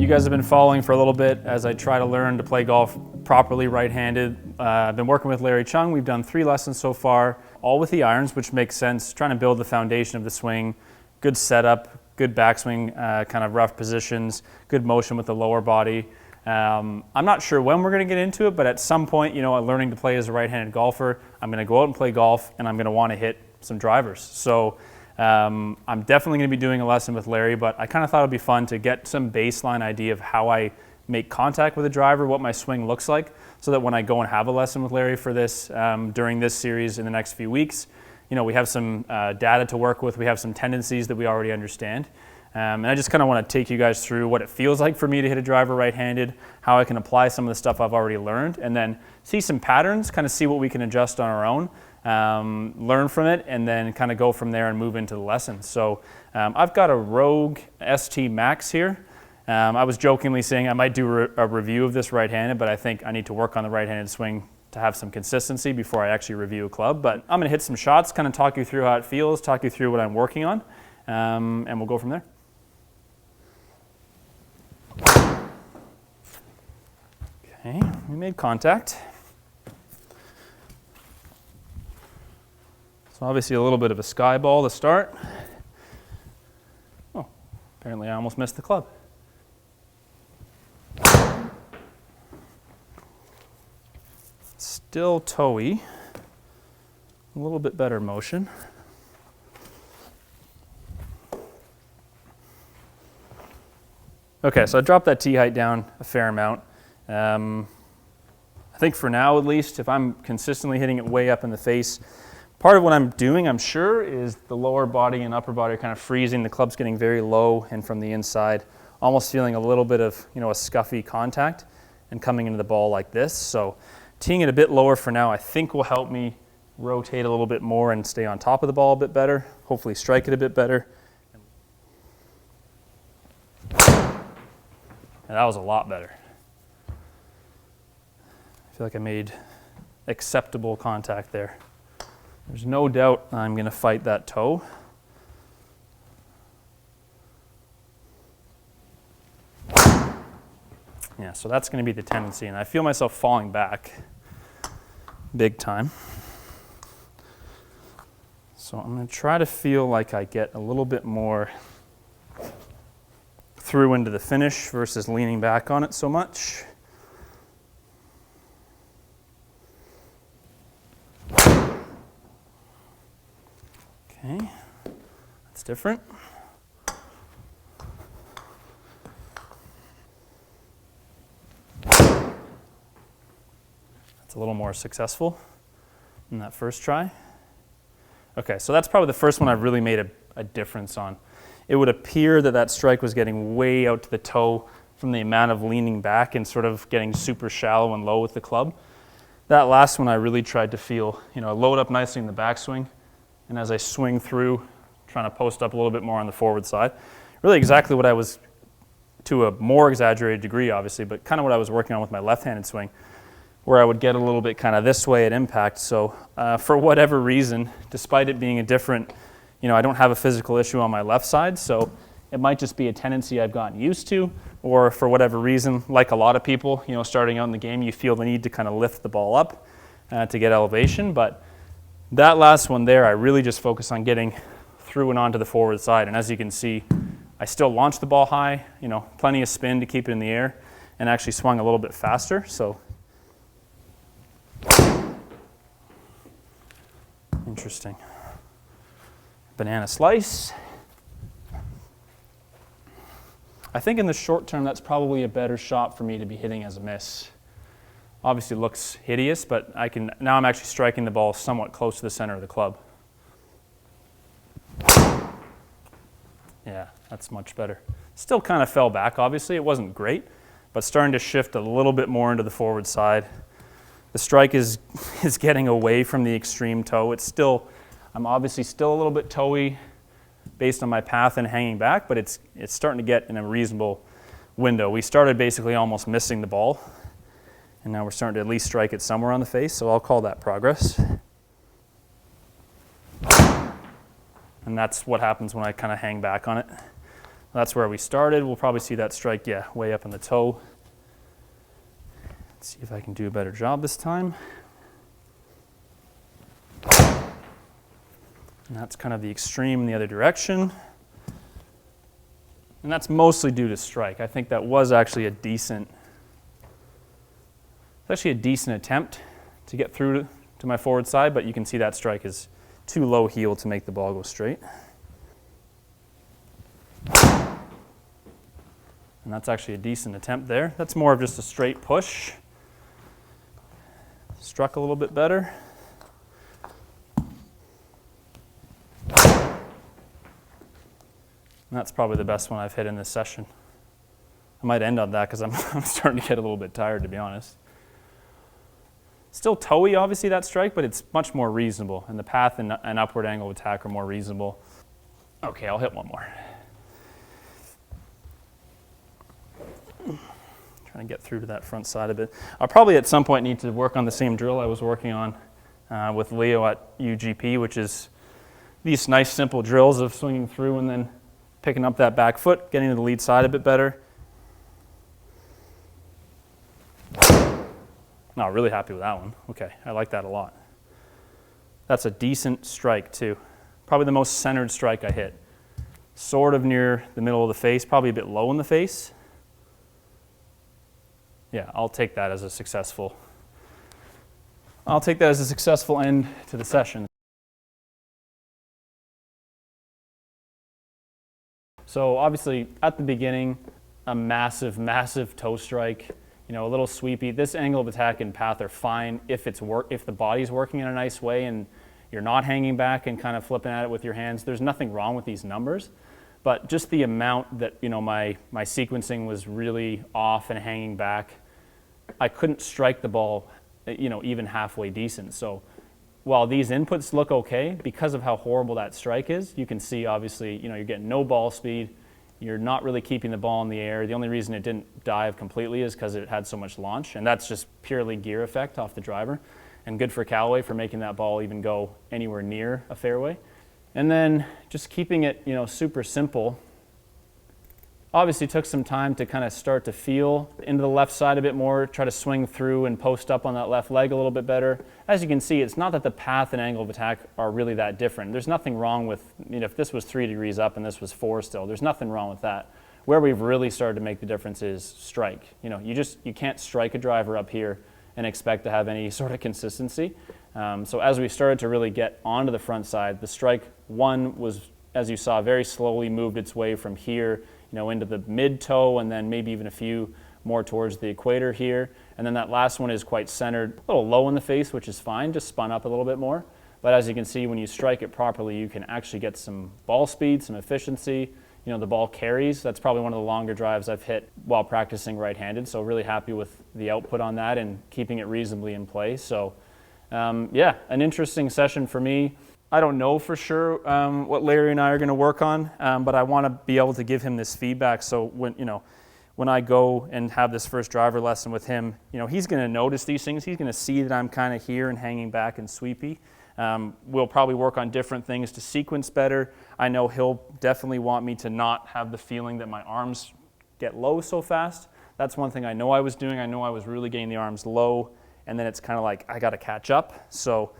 You guys have been following for a little bit as I try to learn to play golf properly right-handed. I've been working with Larry Chung. We've done 3 lessons so far, all with the irons, which makes sense. Trying to build the foundation of the swing, good setup, good backswing, kind of rough positions, good motion with the lower body. I'm not sure when we're going to get into it, but at some point, learning to play as a right-handed golfer, I'm going to go out and play golf, and I'm going to want to hit some drivers. So I'm definitely going to be doing a lesson with Larry, but I kind of thought it'd be fun to get some baseline idea of how I make contact with a driver, what my swing looks like, so that when I go and have a lesson with Larry for this during this series in the next few weeks, we have some data to work with, we have some tendencies that we already understand. And I just kind of want to take you guys through what it feels like for me to hit a driver right-handed, how I can apply some of the stuff I've already learned, and then see some patterns, kind of see what we can adjust on our own, learn from it, and then kind of go from there and move into the lesson. So I've got a Rogue ST Max here. I was jokingly saying I might do a review of this right-handed, but I think I need to work on the right-handed swing to have some consistency before I actually review a club. But I'm going to hit some shots, kind of talk you through how it feels, talk you through what I'm working on, and we'll go from there. Okay, we made contact. So obviously a little bit of a sky ball to start. Oh, apparently I almost missed the club. Still toey, a little bit better motion. Okay, so I dropped that tee height down a fair amount. I think for now at least, if I'm consistently hitting it way up in the face, part of what I'm doing, I'm sure, is the lower body and upper body are kind of freezing. The club's getting very low and from the inside, almost feeling a little bit of, a scuffy contact and coming into the ball like this. So teeing it a bit lower for now, I think will help me rotate a little bit more and stay on top of the ball a bit better, hopefully strike it a bit better. And that was a lot better. I feel like I made acceptable contact there. There's no doubt I'm going to fight that toe. Yeah, so that's going to be the tendency, and I feel myself falling back big time. So I'm going to try to feel like I get a little bit more through into the finish versus leaning back on it so much. Okay, that's different. That's a little more successful than that first try. Okay, so that's probably the first one I've really made a difference on. It would appear that that strike was getting way out to the toe from the amount of leaning back and sort of getting super shallow and low with the club. That last one I really tried to feel, load up nicely in the backswing, and as I swing through, trying to post up a little bit more on the forward side. Really exactly what I was, to a more exaggerated degree obviously, but kind of what I was working on with my left-handed swing, where I would get a little bit kind of this way at impact. So for whatever reason, despite it being a different, I don't have a physical issue on my left side, so it might just be a tendency I've gotten used to, or for whatever reason, like a lot of people, starting out in the game, you feel the need to kind of lift the ball up to get elevation. But that last one there, I really just focus on getting through and onto the forward side. And as you can see, I still launched the ball high, plenty of spin to keep it in the air, and actually swung a little bit faster. So interesting. Banana slice. I think in the short term, that's probably a better shot for me to be hitting as a miss. Obviously looks hideous, but now I'm actually striking the ball somewhat close to the center of the club. Yeah, that's much better. Still kind of fell back, obviously. It wasn't great, but starting to shift a little bit more into the forward side. The strike is getting away from the extreme toe. I'm obviously still a little bit toey based on my path and hanging back, but it's starting to get in a reasonable window. We started basically almost missing the ball, and now we're starting to at least strike it somewhere on the face, so I'll call that progress. And that's what happens when I kind of hang back on it. That's where we started. We'll probably see that strike, yeah, way up in the toe. Let's see if I can do a better job this time. And that's kind of the extreme in the other direction. And that's mostly due to strike. I think that was actually a decent attempt to get through to my forward side, but you can see that strike is too low heel to make the ball go straight. And that's actually a decent attempt there. That's more of just a straight push. Struck a little bit better. And that's probably the best one I've hit in this session. I might end on that because I'm starting to get a little bit tired, to be honest. Still toey, obviously, that strike, but it's much more reasonable, and the path and upward angle of attack are more reasonable. Okay, I'll hit one more. Trying to get through to that front side a bit. I'll probably at some point need to work on the same drill I was working on with Leo at UGP, which is these nice simple drills of swinging through and then picking up that back foot, getting to the lead side a bit better. No, really happy with that one. Okay, I like that a lot. That's a decent strike too. Probably the most centered strike I hit. Sort of near the middle of the face, probably a bit low in the face. Yeah, I'll take that as a successful end to the session. So obviously at the beginning, a massive, massive toe strike, a little sweepy. This angle of attack and path are fine if the body's working in a nice way and you're not hanging back and kind of flipping at it with your hands. There's nothing wrong with these numbers, but just the amount that my sequencing was really off and hanging back, I couldn't strike the ball, even halfway decent. So while these inputs look okay, because of how horrible that strike is, you can see obviously, you're getting no ball speed. You're not really keeping the ball in the air. The only reason it didn't dive completely is because it had so much launch, and that's just purely gear effect off the driver. And good for Callaway for making that ball even go anywhere near a fairway. And then just keeping it, super simple. Obviously took some time to kind of start to feel into the left side a bit more, try to swing through and post up on that left leg a little bit better. As you can see, it's not that the path and angle of attack are really that different. There's nothing wrong with, if this was 3 degrees up and this was 4 still, there's nothing wrong with that. Where we've really started to make the difference is strike. You can't strike a driver up here and expect to have any sort of consistency. So as we started to really get onto the front side, the strike one was, as you saw, very slowly moved its way from here into the mid toe and then maybe even a few more towards the equator here. And then that last one is quite centered, a little low in the face, which is fine, just spun up a little bit more. But as you can see, when you strike it properly, you can actually get some ball speed, some efficiency. The ball carries. That's probably one of the longer drives I've hit while practicing right-handed. So really happy with the output on that and keeping it reasonably in play. So yeah, an interesting session for me. I don't know for sure what Larry and I are going to work on, but I want to be able to give him this feedback. So when I go and have this first driver lesson with him, he's going to notice these things. He's going to see that I'm kind of here and hanging back and sweepy. We'll probably work on different things to sequence better. I know he'll definitely want me to not have the feeling that my arms get low so fast. That's one thing I know I was doing. I know I was really getting the arms low, and then it's kind of like I got to catch up. So,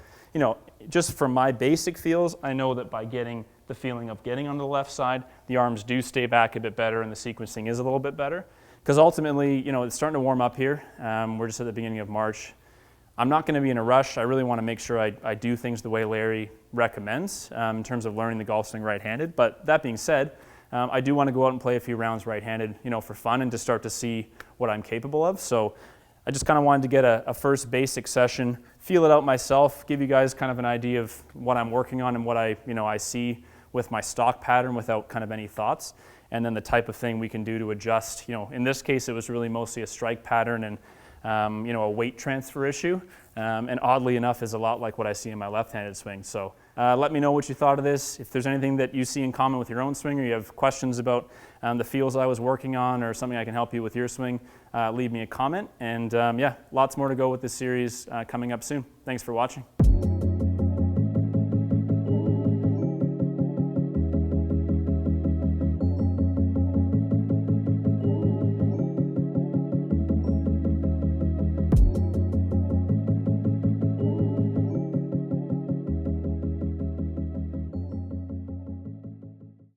just from my basic feels, I know that by getting the feeling of getting on the left side, the arms do stay back a bit better and the sequencing is a little bit better. Because ultimately, it's starting to warm up here. We're just at the beginning of March. I'm not going to be in a rush. I really want to make sure I do things the way Larry recommends in terms of learning the golf swing right-handed. But that being said, I do want to go out and play a few rounds right-handed, for fun and to start to see what I'm capable of. So I just kind of wanted to get a first basic session, feel it out myself, give you guys kind of an idea of what I'm working on and what I see with my stock pattern without kind of any thoughts, and then the type of thing we can do to adjust. In this case, it was really mostly a strike pattern and a weight transfer issue, and oddly enough is a lot like what I see in my left-handed swing. So let me know what you thought of this. If there's anything that you see in common with your own swing, or you have questions about the feels I was working on, or something I can help you with your swing, leave me a comment. And yeah, lots more to go with this series coming up soon. Thanks for watching.